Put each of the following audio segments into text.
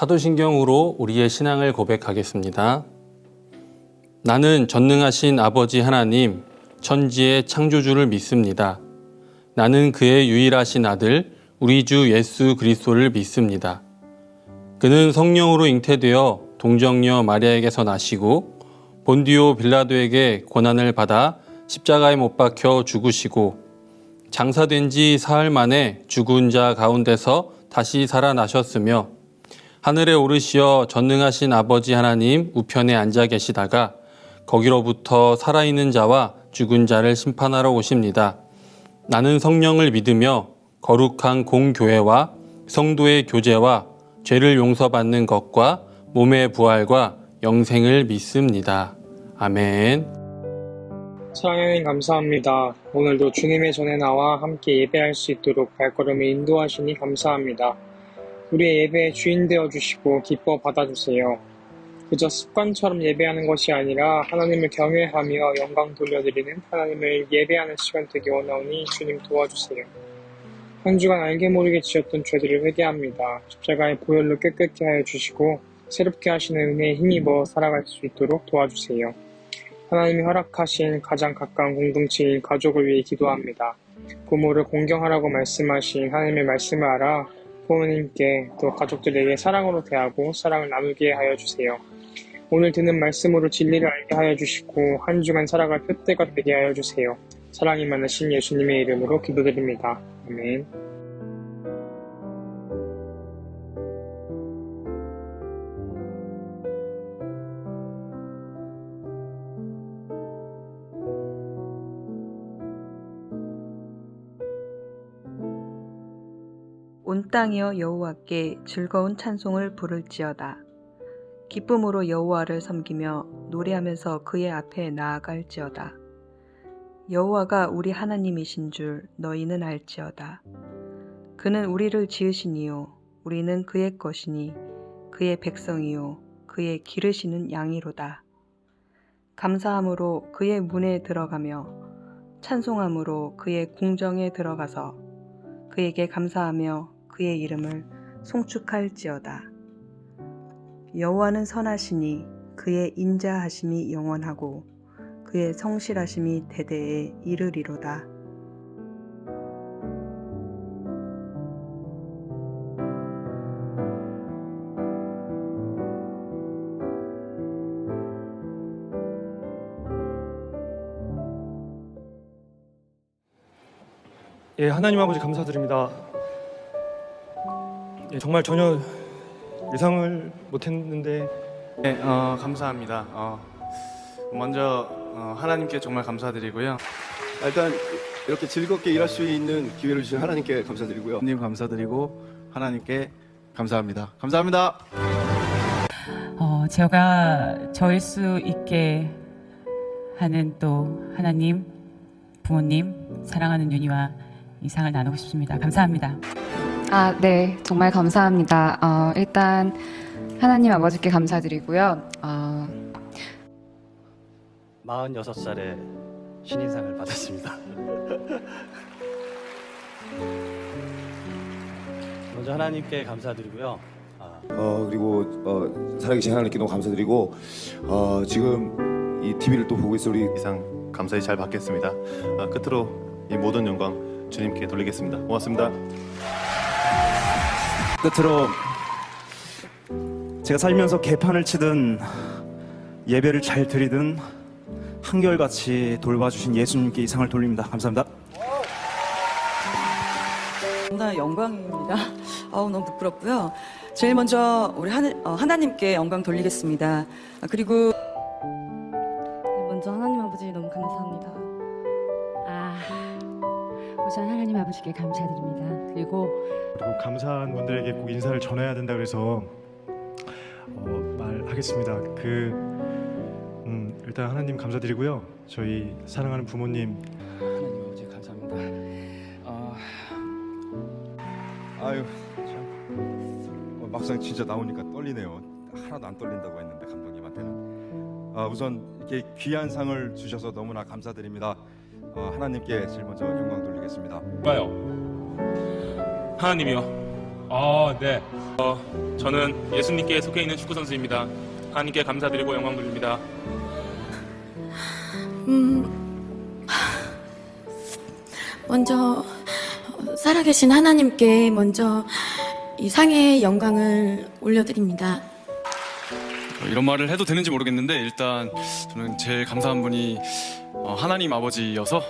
사도신경으로 우리의 신앙을 고백하겠습니다. 나는 전능하신 아버지 하나님, 천지의 창조주를 믿습니다. 나는 그의 유일하신 아들, 우리 주 예수 그리스도를 믿습니다. 그는 성령으로 잉태되어 동정녀 마리아에게서 나시고 본디오 빌라도에게 고난을 받아 십자가에 못 박혀 죽으시고 장사된 지 사흘 만에 죽은 자 가운데서 다시 살아나셨으며 하늘에 오르시어 전능하신 아버지 하나님 우편에 앉아 계시다가 거기로부터 살아있는 자와 죽은 자를 심판하러 오십니다. 나는 성령을 믿으며 거룩한 공교회와 성도의 교제와 죄를 용서받는 것과 몸의 부활과 영생을 믿습니다. 아멘. 사랑하님 감사합니다. 오늘도 주님의 전에 나와 함께 예배할 수 있도록 발걸음을 인도하시니 감사합니다. 우리의 예배의 주인 되어주시고 기뻐 받아주세요. 그저 습관처럼 예배하는 것이 아니라 하나님을 경외하며 영광 돌려드리는 하나님을 예배하는 시간 되기 원하오니 주님 도와주세요. 한 주간 알게 모르게 지었던 죄들을 회개합니다. 십자가의 보혈로 깨끗게 하여 주시고 새롭게 하시는 은혜에 힘입어 살아갈 수 있도록 도와주세요. 하나님이 허락하신 가장 가까운 공동체인 가족을 위해 기도합니다. 부모를 공경하라고 말씀하신 하나님의 말씀을 알아 부모님께 또 가족들에게 사랑으로 대하고 사랑을 나누게 하여 주세요. 오늘 듣는 말씀으로 진리를 알게 하여 주시고 한 주간 살아갈 표대가 되게 하여 주세요. 사랑이 많으신 예수님의 이름으로 기도드립니다. 아멘. 온 땅이여 여호와께 즐거운 찬송을 부를지어다. 기쁨으로 여호와를 섬기며 노래하면서 그의 앞에 나아갈지어다. 여호와가 우리 하나님이신 줄 너희는 알지어다. 그는 우리를 지으시니요 우리는 그의 것이니 그의 백성이요 그의 기르시는 양이로다. 감사함으로 그의 문에 들어가며 찬송함으로 그의 궁정에 들어가서 그에게 감사하며 그의 이름을 송축할지어다. 여호와는 선하시니 그의 인자하심이 영원하고 그의 성실하심이 대대에 이르리로다. 예, 하나님 아버지 감사드립니다. 예, 정말 전혀 예상을 못했는데 네, 감사합니다. 먼저 하나님께 정말 감사드리고요. 일단 이렇게 즐겁게 일할 수 있는 기회를 주신 하나님께 감사드리고요. 하나님 감사드리고 하나님께 감사합니다. 감사합니다. 제가 저일 수 있게 하는 또 하나님, 부모님, 사랑하는 윤희와 이 상을 나누고 싶습니다. 감사합니다. 네, 정말 감사합니다. 일단 하나님 아버지께 감사드리고요. 46살에 신인상을 받았습니다. 먼저 하나님께 감사드리고요. 그리고 살아계신 하나님께 너무 감사드리고 지금 이 TV를 또 보고 있어 우리 이상 감사히 잘 받겠습니다. 끝으로 이 모든 영광 주님께 돌리겠습니다. 고맙습니다. 끝으로 제가 살면서 개판을 치든 예배를 잘 드리든 한결같이 돌봐주신 예수님께 이 상을 돌립니다. 감사합니다. 정말 영광입니다. 너무 부끄럽고요. 제일 먼저 우리 하나님께 영광 돌리겠습니다. 그리고 먼저 하나님 아버지 너무 감사합니다. 우선 하나님 아버지께 감사드립니다. 그리고 감사한 분들에게 꼭 인사를 전해야 된다 그래서 말하겠습니다. 일단 하나님 감사드리고요. 저희 사랑하는 부모님 하나님 아버지 감사합니다. 아유 참 막상 진짜 나오니까 떨리네요. 하나도 안 떨린다고 했는데 감독님한테는 우선 이렇게 귀한 상을 주셔서 너무나 감사드립니다. 하나님께 제일 먼저 영광 돌리겠습니다. 하나님이여 네. 저는 예수님께 속해 있는 축구 선수입니다. 하나님께 감사드리고 영광 돌립니다. 먼저 살아계신 하나님께 먼저 이 상의 영광을 올려드립니다. 이런 말을 해도 되는지 모르겠는데 일단 저는 제일 감사한 분이 하나님 아버지여서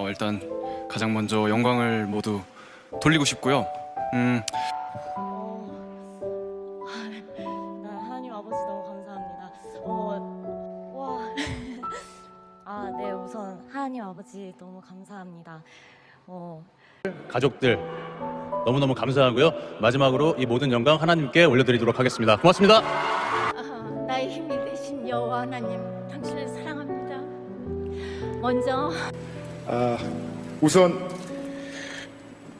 일단 가장 먼저 영광을 모두 돌리고 싶고요. 하나님 아버지 너무 감사합니다. 네, 우선 하나님 아버지 너무 감사합니다. 가족들 너무너무 감사하고요. 마지막으로 이 모든 영광 하나님께 올려드리도록 하겠습니다. 고맙습니다. 나의 힘이 되신 여호와 하나님, 당신을 사랑합니다. 먼저 우선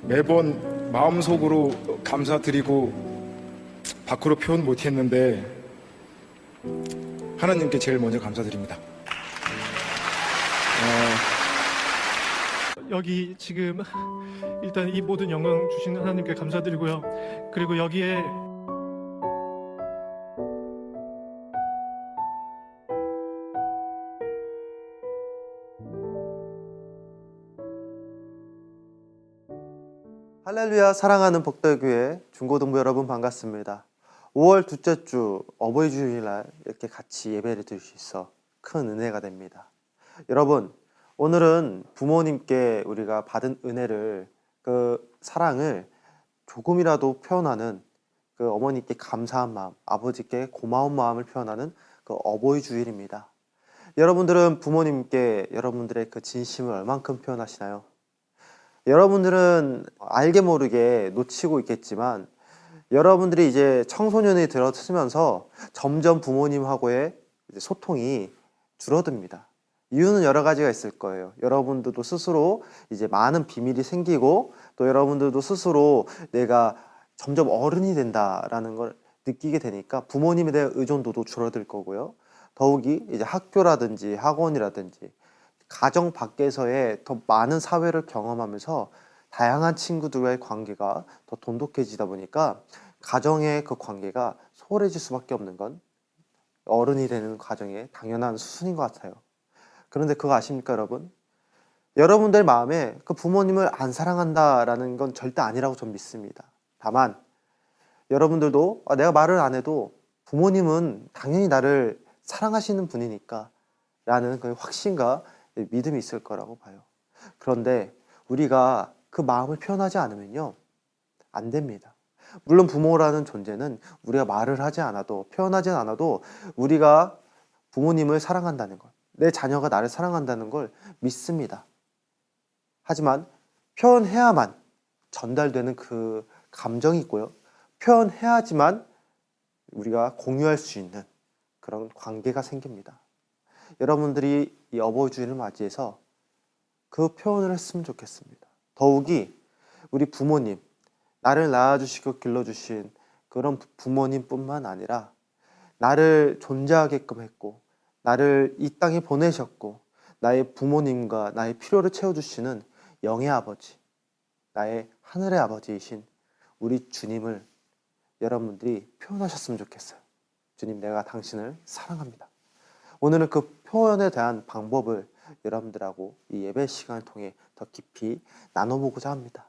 매번 마음속으로 감사드리고 밖으로 표현 못했는데 하나님께 제일 먼저 감사드립니다. 여기 지금 일단 이 모든 영광 주신 하나님께 감사드리고요. 그리고 여기에 할렐루야, 사랑하는 복德교회 중고등부 여러분 반갑습니다. 5월 둘째 주 어버이 주일날 이렇게 같이 예배를 드릴 수 있어 큰 은혜가 됩니다. 여러분, 오늘은 부모님께 우리가 받은 은혜를, 그 사랑을 조금이라도 표현하는, 그 어머니께 감사한 마음, 아버지께 고마운 마음을 표현하는 그 어버이 주일입니다. 여러분들은 부모님께 여러분들의 그 진심을 얼만큼 표현하시나요? 여러분들은 알게 모르게 놓치고 있겠지만 여러분들이 이제 청소년이 들어서면서 점점 부모님하고의 소통이 줄어듭니다. 이유는 여러 가지가 있을 거예요. 여러분들도 스스로 이제 많은 비밀이 생기고, 또 여러분들도 스스로 내가 점점 어른이 된다라는 걸 느끼게 되니까 부모님에 대한 의존도도 줄어들 거고요. 더욱이 이제 학교라든지 학원이라든지 가정 밖에서의 더 많은 사회를 경험하면서 다양한 친구들과의 관계가 더 돈독해지다 보니까 가정의 그 관계가 소홀해질 수밖에 없는 건 어른이 되는 과정의 당연한 수순인 것 같아요. 그런데 그거 아십니까, 여러분? 여러분들 마음에 그 부모님을 안 사랑한다라는 건 절대 아니라고 전 믿습니다. 다만 여러분들도 내가 말을 안 해도 부모님은 당연히 나를 사랑하시는 분이니까 라는 그 확신과 믿음이 있을 거라고 봐요. 그런데 우리가 그 마음을 표현하지 않으면요, 안 됩니다. 물론 부모라는 존재는 우리가 말을 하지 않아도, 표현하지 않아도 우리가 부모님을 사랑한다는 것, 내 자녀가 나를 사랑한다는 걸 믿습니다. 하지만 표현해야만 전달되는 그 감정이 있고요, 표현해야지만 우리가 공유할 수 있는 그런 관계가 생깁니다. 여러분들이 이 어버이 주일을 맞이해서 그 표현을 했으면 좋겠습니다. 더욱이 우리 부모님, 나를 낳아주시고 길러주신 그런 부모님뿐만 아니라 나를 존재하게끔 했고, 나를 이 땅에 보내셨고, 나의 부모님과 나의 필요를 채워주시는 영의 아버지, 나의 하늘의 아버지이신 우리 주님을 여러분들이 표현하셨으면 좋겠어요. 주님, 내가 당신을 사랑합니다. 오늘은 그 표현에 대한 방법을 여러분들하고 이 예배 시간을 통해 더 깊이 나눠보고자 합니다.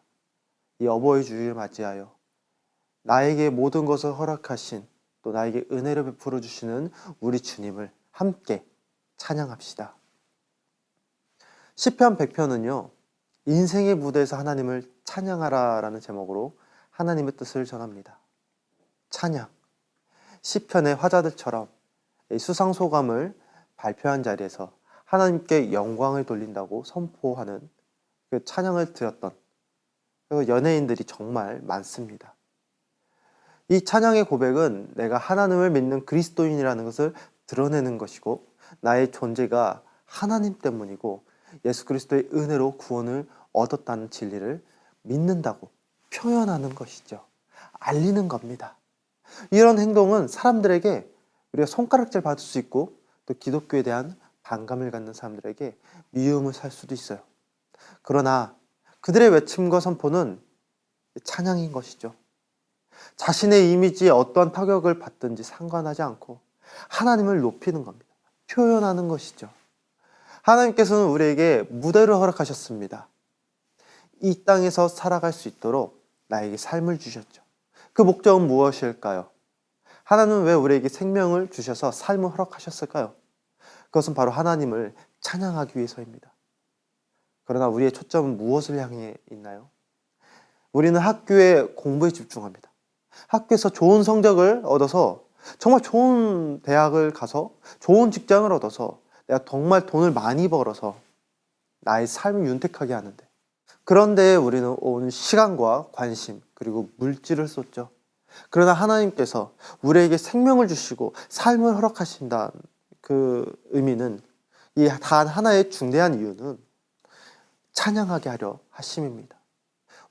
이 어버이 주일을 맞이하여 나에게 모든 것을 허락하신, 또 나에게 은혜를 베풀어 주시는 우리 주님을 함께 찬양합시다. 시편 100편은요, 인생의 무대에서 하나님을 찬양하라 라는 제목으로 하나님의 뜻을 전합니다. 찬양, 시편의 화자들처럼 수상소감을 발표한 자리에서 하나님께 영광을 돌린다고 선포하는 그 찬양을 드렸던 그 연예인들이 정말 많습니다. 이 찬양의 고백은 내가 하나님을 믿는 그리스도인이라는 것을 드러내는 것이고, 나의 존재가 하나님 때문이고 예수 그리스도의 은혜로 구원을 얻었다는 진리를 믿는다고 표현하는 것이죠. 알리는 겁니다. 이런 행동은 사람들에게 우리가 손가락질 받을 수 있고, 또 기독교에 대한 반감을 갖는 사람들에게 미움을 살 수도 있어요. 그러나 그들의 외침과 선포는 찬양인 것이죠. 자신의 이미지에 어떠한 타격을 받든지 상관하지 않고 하나님을 높이는 겁니다. 표현하는 것이죠. 하나님께서는 우리에게 무대를 허락하셨습니다. 이 땅에서 살아갈 수 있도록 나에게 삶을 주셨죠. 그 목적은 무엇일까요? 하나님은 왜 우리에게 생명을 주셔서 삶을 허락하셨을까요? 그것은 바로 하나님을 찬양하기 위해서입니다. 그러나 우리의 초점은 무엇을 향해 있나요? 우리는 학교에 공부에 집중합니다. 학교에서 좋은 성적을 얻어서 정말 좋은 대학을 가서 좋은 직장을 얻어서 내가 정말 돈을 많이 벌어서 나의 삶을 윤택하게 하는데, 그런데 우리는 온 시간과 관심 그리고 물질을 쏟죠. 그러나 하나님께서 우리에게 생명을 주시고 삶을 허락하신다는 그 의미는, 이 단 하나의 중대한 이유는 찬양하게 하려 하심입니다.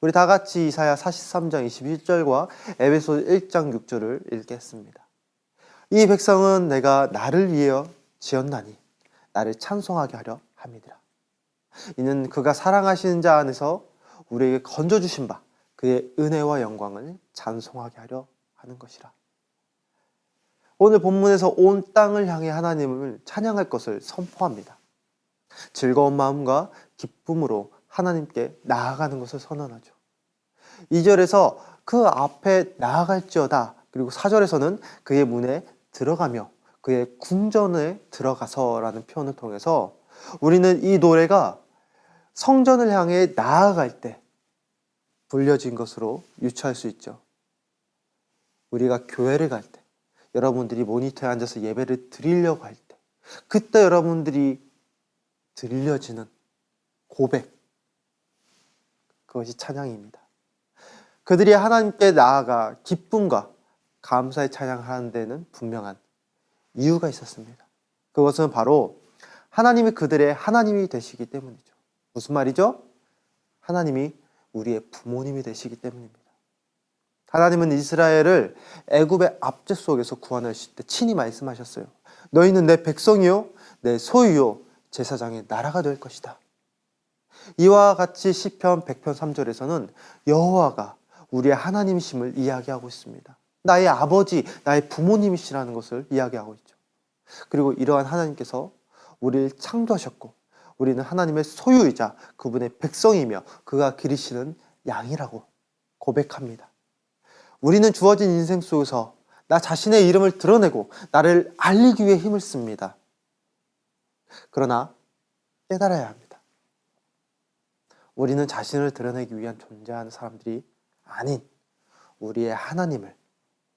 우리 다 같이 이사야 43장 21절과 에베소 1장 6절을 읽겠습니다. 이 백성은 내가 나를 위하여 지었나니 나를 찬송하게 하려 함이니라. 이는 그가 사랑하시는 자 안에서 우리에게 건져주신 바 그의 은혜와 영광을 찬송하게 하려 하는 것이라. 오늘 본문에서 온 땅을 향해 하나님을 찬양할 것을 선포합니다. 즐거운 마음과 기쁨으로 하나님께 나아가는 것을 선언하죠. 2절에서 그 앞에 나아갈지어다, 그리고 4절에서는 그의 문에 들어가며 그의 궁전에 들어가서라는 표현을 통해서 우리는 이 노래가 성전을 향해 나아갈 때 불려진 것으로 유추할 수 있죠. 우리가 교회를 갈 때, 여러분들이 모니터에 앉아서 예배를 드리려고 할 때, 그때 여러분들이 들려지는 고백, 그것이 찬양입니다. 그들이 하나님께 나아가 기쁨과 감사의 찬양을 하는 데는 분명한 이유가 있었습니다. 그것은 바로 하나님이 그들의 하나님이 되시기 때문이죠. 무슨 말이죠? 하나님이 우리의 부모님이 되시기 때문입니다. 하나님은 이스라엘을 애굽의 압제 속에서 구원하실 때 친히 말씀하셨어요. 너희는 내 백성이요 내 소유요 제사장의 나라가 될 것이다. 이와 같이 시편 100편 3절에서는 여호와가 우리의 하나님이심을 이야기하고 있습니다. 나의 아버지, 나의 부모님이시라는 것을 이야기하고 있죠. 그리고 이러한 하나님께서 우리를 창조하셨고 우리는 하나님의 소유이자 그분의 백성이며 그가 기르시는 양이라고 고백합니다. 우리는 주어진 인생 속에서 나 자신의 이름을 드러내고 나를 알리기 위해 힘을 씁니다. 그러나 깨달아야 합니다. 우리는 자신을 드러내기 위한 존재하는 사람들이 아닌 우리의 하나님을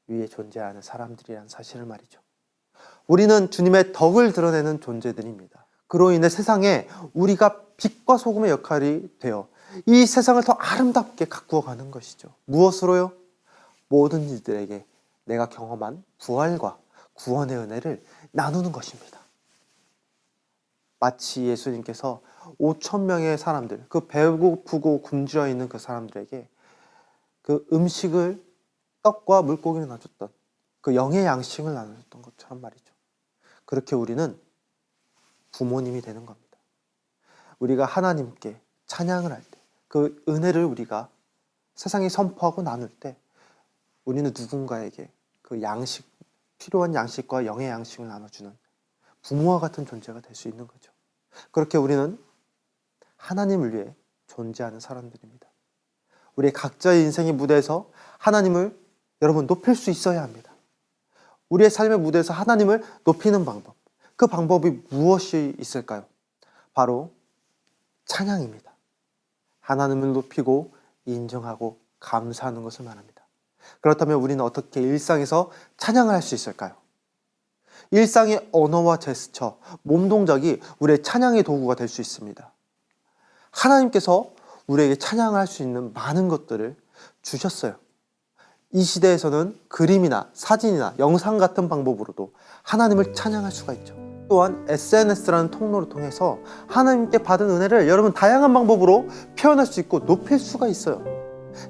위해 존재하는 사람들이라는 사실을 말이죠. 우리는 주님의 덕을 드러내는 존재들입니다. 그로 인해 세상에 우리가 빛과 소금의 역할이 되어 이 세상을 더 아름답게 가꾸어가는 것이죠. 무엇으로요? 모든 이들에게 내가 경험한 부활과 구원의 은혜를 나누는 것입니다. 마치 예수님께서 5,000명의 사람들, 그 배고프고 굶주려 있는 그 사람들에게 그 음식을 떡과 물고기를 나눠줬던 그 영의 양식을 나눠줬던 것처럼 말이죠. 그렇게 우리는 부모님이 되는 겁니다. 우리가 하나님께 찬양을 할 때, 그 은혜를 우리가 세상에 선포하고 나눌 때 우리는 누군가에게 그 양식, 필요한 양식과 영의 양식을 나눠주는 부모와 같은 존재가 될 수 있는 거죠. 그렇게 우리는 하나님을 위해 존재하는 사람들입니다. 우리 각자의 인생의 무대에서 하나님을 여러분 높일 수 있어야 합니다. 우리의 삶의 무대에서 하나님을 높이는 방법, 그 방법이 무엇이 있을까요? 바로 찬양입니다. 하나님을 높이고 인정하고 감사하는 것을 말합니다. 그렇다면 우리는 어떻게 일상에서 찬양을 할 수 있을까요? 일상의 언어와 제스처, 몸 동작이 우리의 찬양의 도구가 될 수 있습니다. 하나님께서 우리에게 찬양을 할 수 있는 많은 것들을 주셨어요. 이 시대에서는 그림이나 사진이나 영상 같은 방법으로도 하나님을 찬양할 수가 있죠. 또한 SNS라는 통로를 통해서 하나님께 받은 은혜를 여러분 다양한 방법으로 표현할 수 있고 높일 수가 있어요.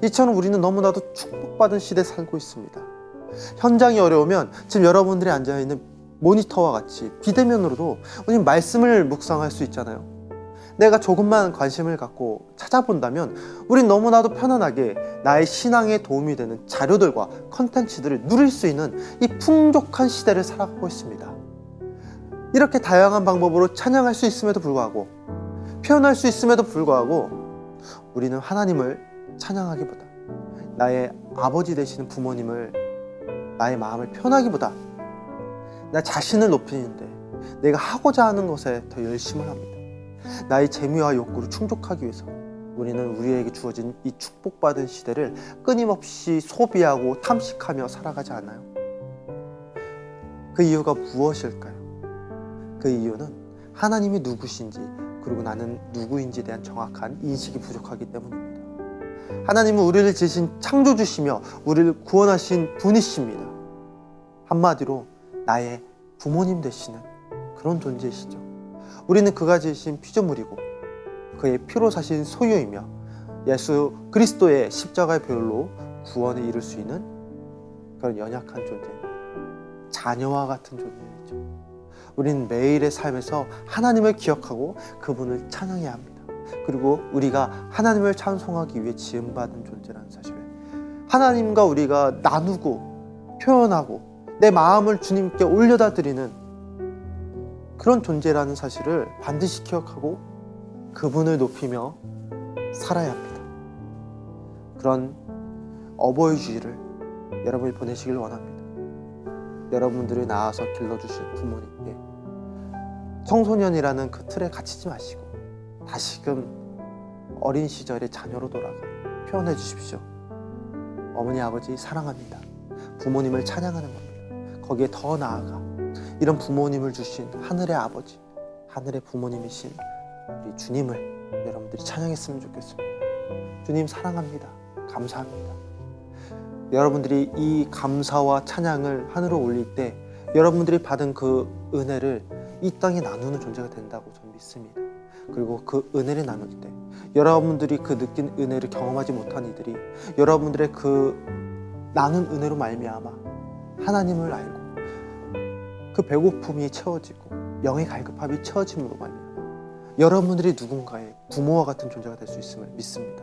이처럼 우리는 너무나도 축복받은 시대에 살고 있습니다. 현장이 어려우면 지금 여러분들이 앉아있는 모니터와 같이 비대면으로도 우리 말씀을 묵상할 수 있잖아요. 내가 조금만 관심을 갖고 찾아본다면 우린 너무나도 편안하게 나의 신앙에 도움이 되는 자료들과 컨텐츠들을 누릴 수 있는 이 풍족한 시대를 살아가고 있습니다. 이렇게 다양한 방법으로 찬양할 수 있음에도 불구하고, 표현할 수 있음에도 불구하고 우리는 하나님을 찬양하기보다, 나의 아버지 되시는 부모님을, 나의 마음을 표현하기보다 나 자신을 높이는데, 내가 하고자 하는 것에 더 열심을 합니다. 나의 재미와 욕구를 충족하기 위해서 우리는 우리에게 주어진 이 축복받은 시대를 끊임없이 소비하고 탐식하며 살아가지 않나요? 그 이유가 무엇일까요? 그 이유는 하나님이 누구신지, 그리고 나는 누구인지에 대한 정확한 인식이 부족하기 때문입니다. 하나님은 우리를 지으신 창조주시며 우리를 구원하신 분이십니다. 한마디로 나의 부모님 되시는 그런 존재이시죠. 우리는 그가 지으신 피조물이고 그의 피로 사신 소유이며 예수 그리스도의 십자가의 배울로 구원에 이룰 수 있는 그런 연약한 존재, 자녀와 같은 존재이죠. 우리는 매일의 삶에서 하나님을 기억하고 그분을 찬양해야 합니다. 그리고 우리가 하나님을 찬송하기 위해 지음받은 존재라는 사실을, 하나님과 우리가 나누고 표현하고 내 마음을 주님께 올려다 드리는 그런 존재라는 사실을 반드시 기억하고 그분을 높이며 살아야 합니다. 그런 어버이 주일을 여러분이 보내시길 원합니다. 여러분들을 낳아서 길러주신 부모님께 청소년이라는 그 틀에 갇히지 마시고 다시금 어린 시절의 자녀로 돌아가 표현해 주십시오. 어머니 아버지 사랑합니다. 부모님을 찬양하는 겁니다. 거기에 더 나아가 이런 부모님을 주신 하늘의 아버지, 하늘의 부모님이신 우리 주님을 여러분들이 찬양했으면 좋겠습니다. 주님 사랑합니다. 감사합니다. 여러분들이 이 감사와 찬양을 하늘로 올릴 때 여러분들이 받은 그 은혜를 이 땅에 나누는 존재가 된다고 저는 믿습니다. 그리고 그 은혜를 나눌 때 여러분들이 그 느낀 은혜를 경험하지 못한 이들이 여러분들의 그 나눈 은혜로 말미암아 하나님을 알고 그 배고픔이 채워지고 영의 갈급함이 채워짐으로 말미암아 여러분들이 누군가의 부모와 같은 존재가 될 수 있음을 믿습니다.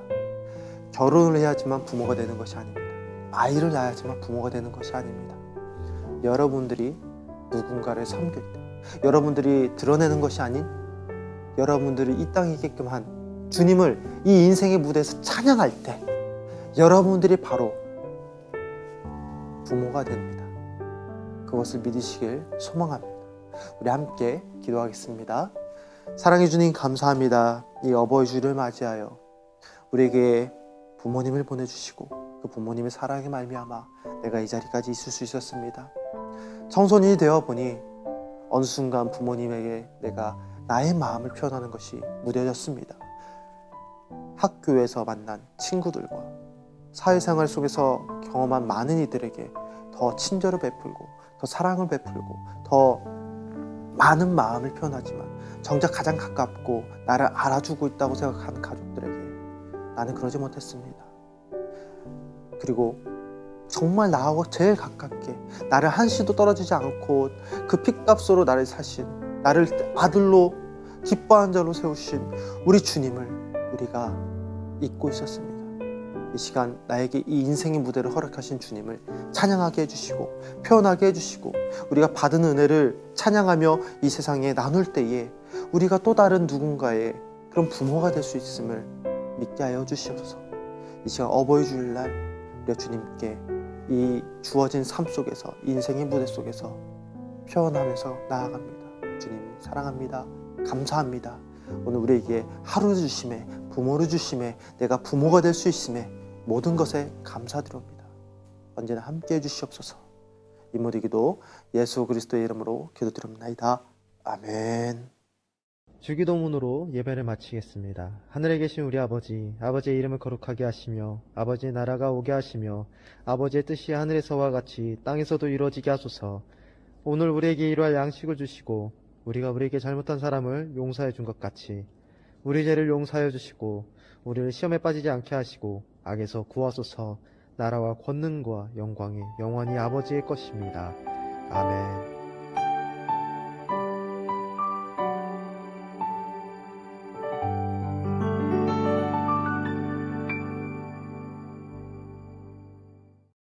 결혼을 해야지만 부모가 되는 것이 아닙니다. 아이를 낳아야지만 부모가 되는 것이 아닙니다. 여러분들이 누군가를 섬길 때, 여러분들이 드러내는 것이 아닌 여러분들이 이 땅에 있게끔 한 주님을 이 인생의 무대에서 찬양할 때 여러분들이 바로 부모가 됩니다. 그것을 믿으시길 소망합니다. 우리 함께 기도하겠습니다. 사랑해 주님 감사합니다. 이 어버이 주일을 맞이하여 우리에게 부모님을 보내주시고 그 부모님의 사랑에 말미암아 내가 이 자리까지 있을 수 있었습니다. 청소년이 되어보니 어느 순간 부모님에게 내가 나의 마음을 표현하는 것이 무뎌졌습니다. 학교에서 만난 친구들과 사회생활 속에서 경험한 많은 이들에게 더 친절을 베풀고 더 사랑을 베풀고 더 많은 마음을 표현하지만 정작 가장 가깝고 나를 알아주고 있다고 생각하는 가족들에게 나는 그러지 못했습니다. 그리고 정말 나하고 제일 가깝게 나를 한시도 떨어지지 않고 그 핏값으로 나를 사신, 나를 아들로 기뻐한 자로 세우신 우리 주님을 우리가 잊고 있었습니다. 이 시간 나에게 이 인생의 무대를 허락하신 주님을 찬양하게 해주시고 표현하게 해주시고 우리가 받은 은혜를 찬양하며 이 세상에 나눌 때에 우리가 또 다른 누군가의 그런 부모가 될 수 있음을 믿게 하여 주시옵소서. 이 시간 어버이 주일날 우리가 주님께 이 주어진 삶 속에서 인생의 무대 속에서 표현하면서 나아갑니다. 주님 사랑합니다. 감사합니다. 오늘 우리에게 하루 주심에 부모를 주심에 내가 부모가 될 수 있음에 모든 것에 감사드립니다. 언제나 함께해 주시옵소서. 이 모든 기도 예수 그리스도의 이름으로 기도드립니다. 아멘. 주기도문으로 예배를 마치겠습니다. 하늘에 계신 우리 아버지, 아버지의 이름을 거룩하게 하시며 아버지의 나라가 오게 하시며 아버지의 뜻이 하늘에서와 같이 땅에서도 이루어지게 하소서. 오늘 우리에게 일용할 양식을 주시고 우리가 우리에게 잘못한 사람을 용서해 준 것 같이 우리 죄를 용서하여 주시고 우리를 시험에 빠지지 않게 하시고 악에서 구하소서. 나라와 권능과 영광이 영원히 아버지의 것입니다. 아멘.